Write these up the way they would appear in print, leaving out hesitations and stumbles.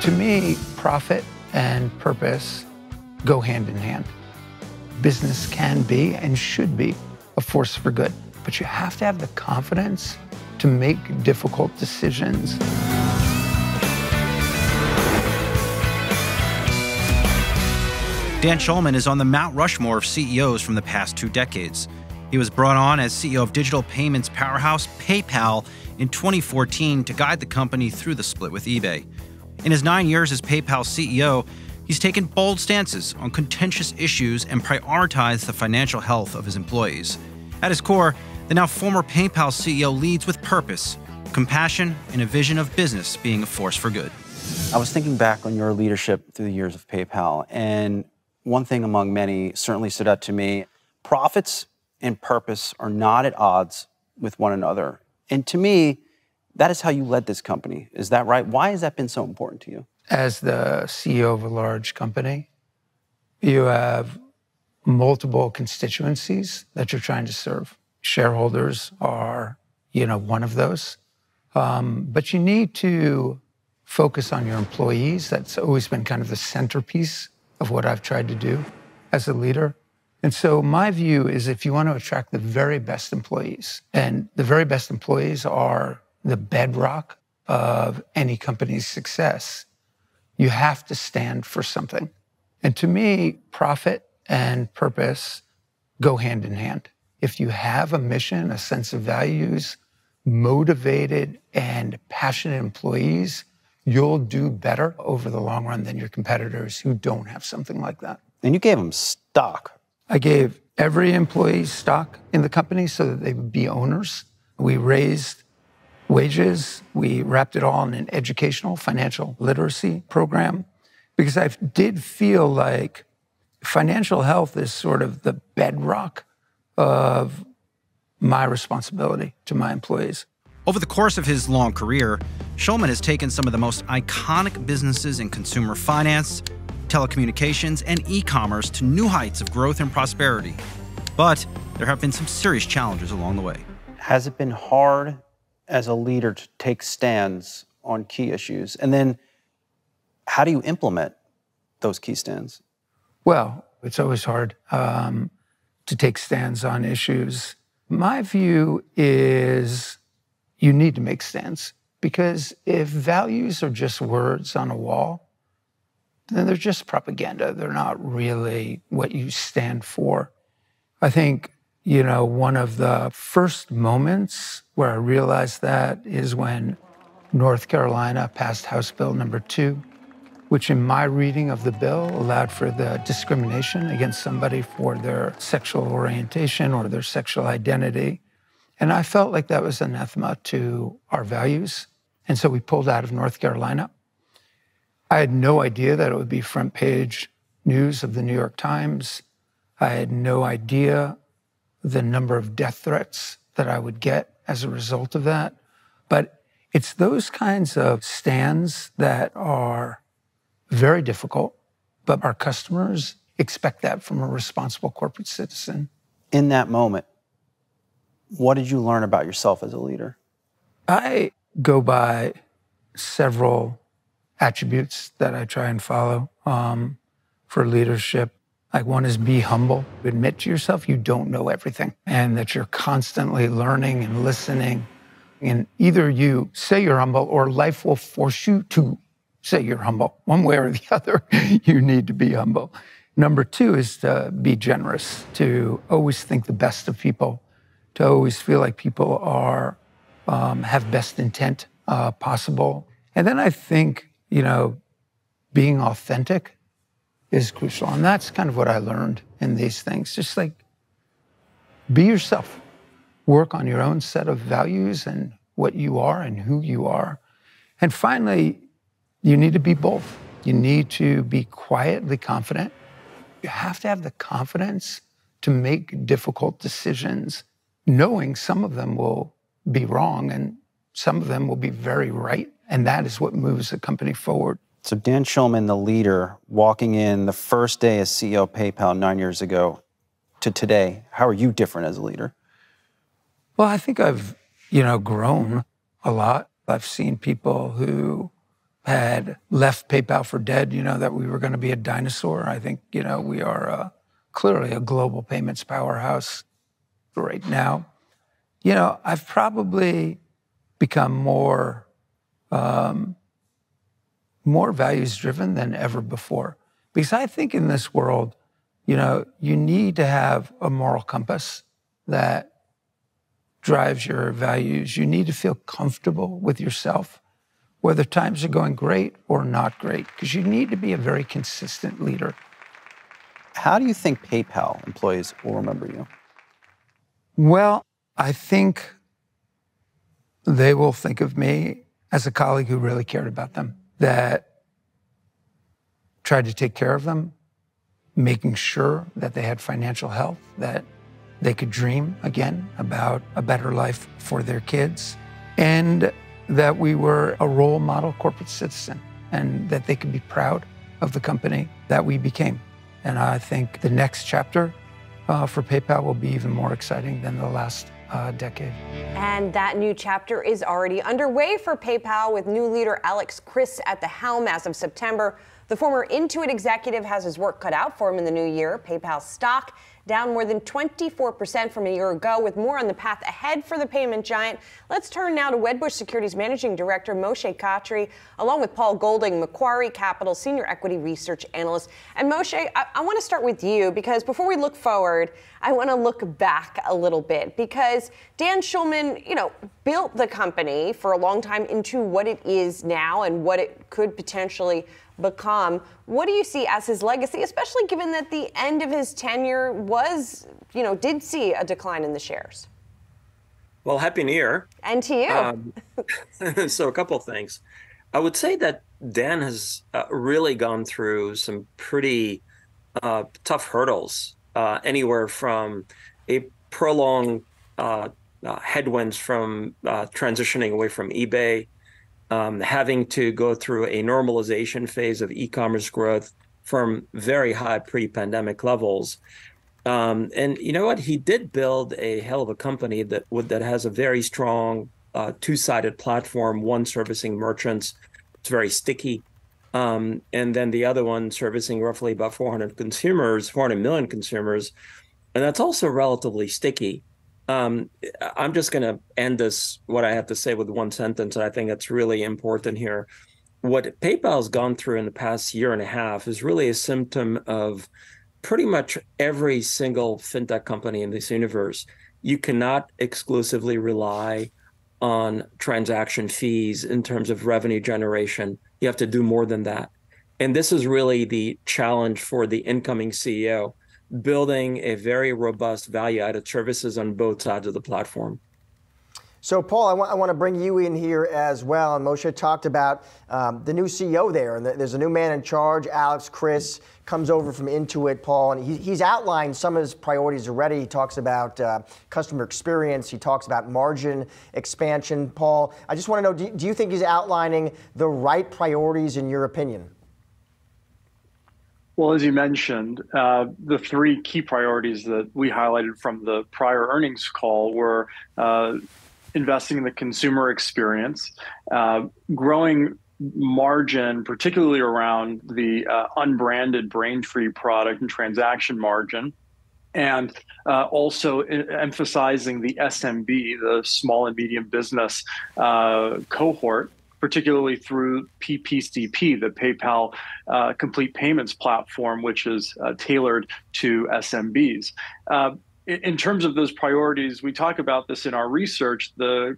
To me, profit and purpose go hand in hand. Business can be and should be a force for good, but you have to have the confidence to make difficult decisions. Dan Schulman is on the Mount Rushmore of CEOs from the past 2 decades. He was brought on as CEO of digital payments powerhouse PayPal in 2014 to guide the company through the split with eBay. In his 9 years as PayPal CEO, he's taken bold stances on contentious issues and prioritized the financial health of his employees. At his core, the now former PayPal CEO leads with purpose, compassion, and a vision of business being a force for good. I was thinking back on your leadership through the years of PayPal, and one thing among many certainly stood out to me. Profits and purpose are not at odds with one another. And to me, that is how you led this company. Is that right? Why has that been so important to you? As the CEO of a large company, you have multiple constituencies that you're trying to serve. Shareholders are, one of those. But you need to focus on your employees. That's always been kind of the centerpiece of what I've tried to do as a leader. And so my view is if you want to attract the very best employees, and the very best employees are the bedrock of any company's success, you have to stand for something. And to me, profit and purpose go hand in hand. If you have a mission, a sense of values, motivated and passionate employees, you'll do better over the long run than your competitors who don't have something like that. And you gave them stock. I gave every employee stock in the company so that they would be owners. We raised wages. We wrapped it all in an educational financial literacy program because I did feel like financial health is sort of the bedrock of my responsibility to my employees. Over the course of his long career, Schulman has taken some of the most iconic businesses in consumer finance, telecommunications, and e-commerce to new heights of growth and prosperity. But there have been some serious challenges along the way. Has it been hard as a leader to take stands on key issues? And then how do you implement those key stands? Well, it's always hard to take stands on issues. My view is you need to make stands because if values are just words on a wall, then they're just propaganda. They're not really what you stand for. I think, one of the first moments where I realized that is when North Carolina passed House Bill number 2, which in my reading of the bill allowed for the discrimination against somebody for their sexual orientation or their sexual identity. And I felt like that was anathema to our values. And so we pulled out of North Carolina. I had no idea that it would be front page news of the New York Times. I had no idea the number of death threats that I would get as a result of that. But it's those kinds of stands that are very difficult, but our customers expect that from a responsible corporate citizen. In that moment, what did you learn about yourself as a leader? I go by several attributes that I try and follow for leadership. Like one is be humble. Admit to yourself you don't know everything and that you're constantly learning and listening. And either you say you're humble or life will force you to say you're humble. One way or the other, you need to be humble. Number 2 is to be generous, to always think the best of people, to always feel like people are have best intent possible. And then I think, being authentic is crucial. And that's kind of what I learned in these things. Just like, be yourself. Work on your own set of values and what you are and who you are. And finally, you need to be both. You need to be quietly confident. You have to have the confidence to make difficult decisions, knowing some of them will be wrong and some of them will be very right. And that is what moves a company forward. So Dan Schulman, the leader, walking in the first day as CEO of PayPal 9 years ago to today, how are you different as a leader? Well, I think I've, grown a lot. I've seen people who had left PayPal for dead, that we were going to be a dinosaur. I think, we are clearly a global payments powerhouse right now. I've probably become more values driven than ever before. Because I think in this world, you need to have a moral compass that drives your values. You need to feel comfortable with yourself, whether times are going great or not great, because you need to be a very consistent leader. How do you think PayPal employees will remember you? Well, I think they will think of me as a colleague who really cared about them, that tried to take care of them, making sure that they had financial health, that they could dream again about a better life for their kids, and that we were a role model corporate citizen, and that they could be proud of the company that we became. And I think the next chapter for PayPal will be even more exciting than the last decade. And that new chapter is already underway for PayPal, with new leader Alex Chriss at the helm as of September. The former Intuit executive has his work cut out for him in the new year. PayPal's stock down more than 24% from a year ago, with more on the path ahead for the payment giant. Let's turn now to Wedbush Securities Managing Director Moshe Katri, along with Paul Golding, Macquarie Capital Senior Equity Research Analyst. And Moshe, I want to start with you, because before we look forward, I want to look back a little bit, because Dan Schulman, built the company for a long time into what it is now and what it could potentially become. What do you see as his legacy, especially given that the end of his tenure was, did see a decline in the shares? Well, Happy New Year. And to you. So a couple of things. I would say that Dan has really gone through some pretty tough hurdles, anywhere from a prolonged headwinds from transitioning away from eBay, having to go through a normalization phase of e-commerce growth from very high pre-pandemic levels. And you know what? He did build a hell of a company that has a very strong two-sided platform, one servicing merchants. It's very sticky. And then the other one servicing roughly about 400 million consumers. And that's also relatively sticky. I'm just going to end what I have to say with one sentence, and I think that's really important here. What PayPal's gone through in the past year and a half is really a symptom of pretty much every single fintech company in this universe. You cannot exclusively rely on transaction fees in terms of revenue generation. You have to do more than that. And this is really the challenge for the incoming CEO, building a very robust value-added services on both sides of the platform. So, Paul, I want to bring you in here as well. And Moshe talked about the new CEO there, and there's a new man in charge. Alex Chriss comes over from Intuit, Paul, and he's outlined some of his priorities already. He talks about customer experience. He talks about margin expansion. Paul, I just want to know, do you think he's outlining the right priorities in your opinion? Well, as you mentioned, the three key priorities that we highlighted from the prior earnings call were investing in the consumer experience, growing margin, particularly around the unbranded Braintree product and transaction margin, and also emphasizing the SMB, the small and medium business cohort, particularly through PPCP, the PayPal Complete Payments platform, which is tailored to SMBs. In terms of those priorities, we talk about this in our research, the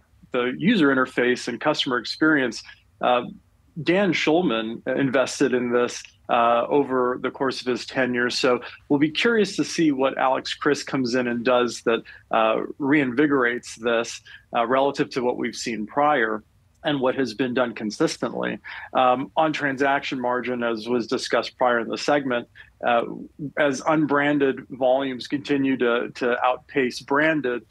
user interface and customer experience. Dan Schulman invested in this over the course of his tenure. So we'll be curious to see what Alex Chriss comes in and does that reinvigorates this relative to what we've seen prior and what has been done consistently. On transaction margin, as was discussed prior in the segment, as unbranded volumes continue to outpace branded,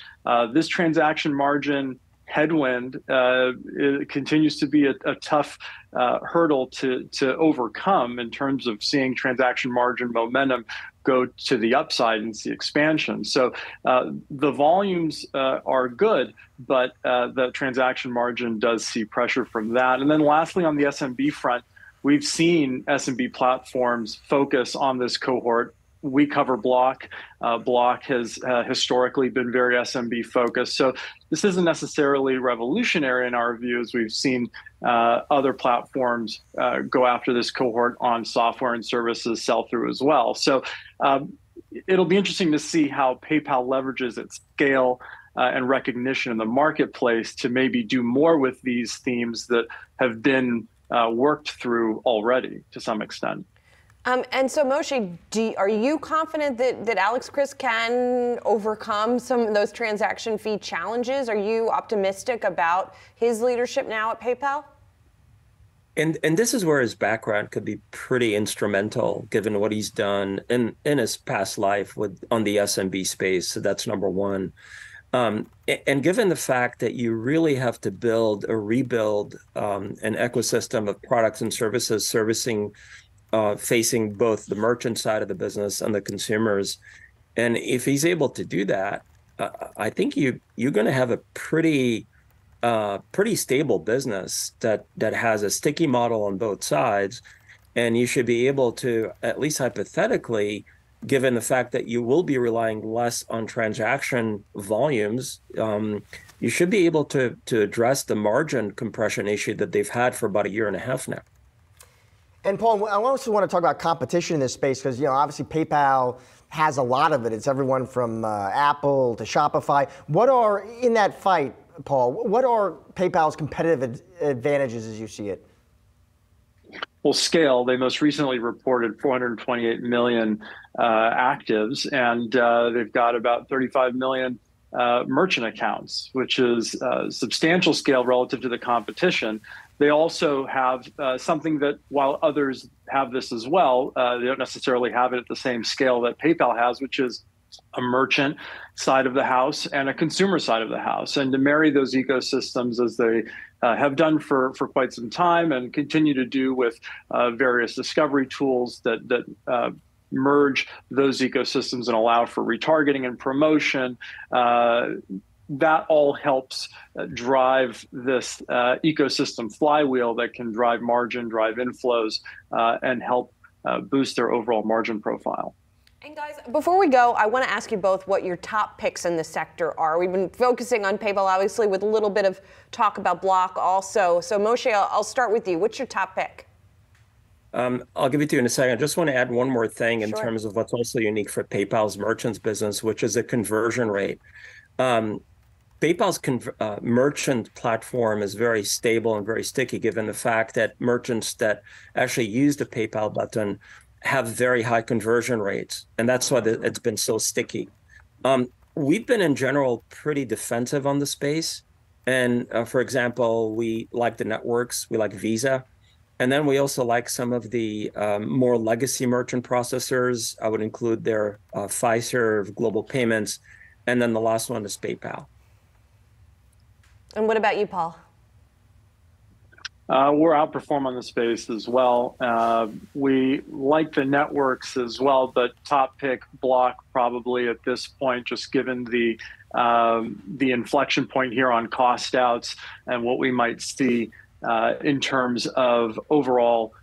this transaction margin headwind it continues to be a tough hurdle to overcome in terms of seeing transaction margin momentum go to the upside and see expansion. So the volumes are good, but the transaction margin does see pressure from that. And then lastly, on the SMB front, we've seen SMB platforms focus on this cohort. We cover Block. Block has historically been very SMB focused. So this isn't necessarily revolutionary in our view, as we've seen other platforms go after this cohort on software and services sell-through as well. So it'll be interesting to see how PayPal leverages its scale and recognition in the marketplace to maybe do more with these themes that have been worked through already to some extent. And so, Moshe, are you confident that Alex Chriss can overcome some of those transaction fee challenges? Are you optimistic about his leadership now at PayPal? And this is where his background could be pretty instrumental, given what he's done in his past life on the SMB space. So that's number one. And given the fact that you really have to rebuild an ecosystem of products and services servicing facing both the merchant side of the business and the consumers. And if he's able to do that, I think you're going to have a pretty stable business that has a sticky model on both sides. And you should be able to, at least hypothetically, given the fact that you will be relying less on transaction volumes, you should be able to address the margin compression issue that they've had for about a year and a half now. And Paul, I also want to talk about competition in this space because, obviously PayPal has a lot of it. It's everyone from Apple to Shopify. What are, in that fight, Paul, what are PayPal's competitive advantages as you see it? Well, scale. They most recently reported 428 million actives, and they've got about 35 million merchant accounts, which is substantial scale relative to the competition. They also have something that, while others have this as well, they don't necessarily have it at the same scale that PayPal has, which is a merchant side of the house and a consumer side of the house. And to marry those ecosystems as they have done for quite some time and continue to do with various discovery tools that merge those ecosystems and allow for retargeting and promotion, that all helps drive this ecosystem flywheel that can drive margin, drive inflows, and help boost their overall margin profile. And guys, before we go, I want to ask you both what your top picks in the sector are. We've been focusing on PayPal, obviously, with a little bit of talk about Block also. So Moshe, I'll start with you. What's your top pick? I'll give it to you in a second. I just want to add one more thing in Sure. terms of what's also unique for PayPal's merchants business, which is a conversion rate. PayPal's merchant platform is very stable and very sticky, given the fact that merchants that actually use the PayPal button have very high conversion rates. And that's why it's been so sticky. We've been, in general, pretty defensive on the space. And for example, we like the networks. We like Visa. And then we also like some of the more legacy merchant processors. I would include their Fiserv, Global Payments. And then the last one is PayPal. And what about you, Paul? We're outperforming the space as well. We like the networks as well, but top pick Block probably at this point, just given the inflection point here on cost outs and what we might see in terms of overall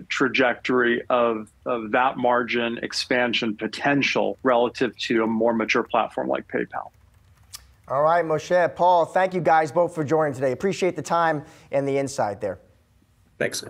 trajectory of that margin expansion potential relative to a more mature platform like PayPal. All right, Moshe, Paul, thank you guys both for joining today. Appreciate the time and the insight there. Thanks.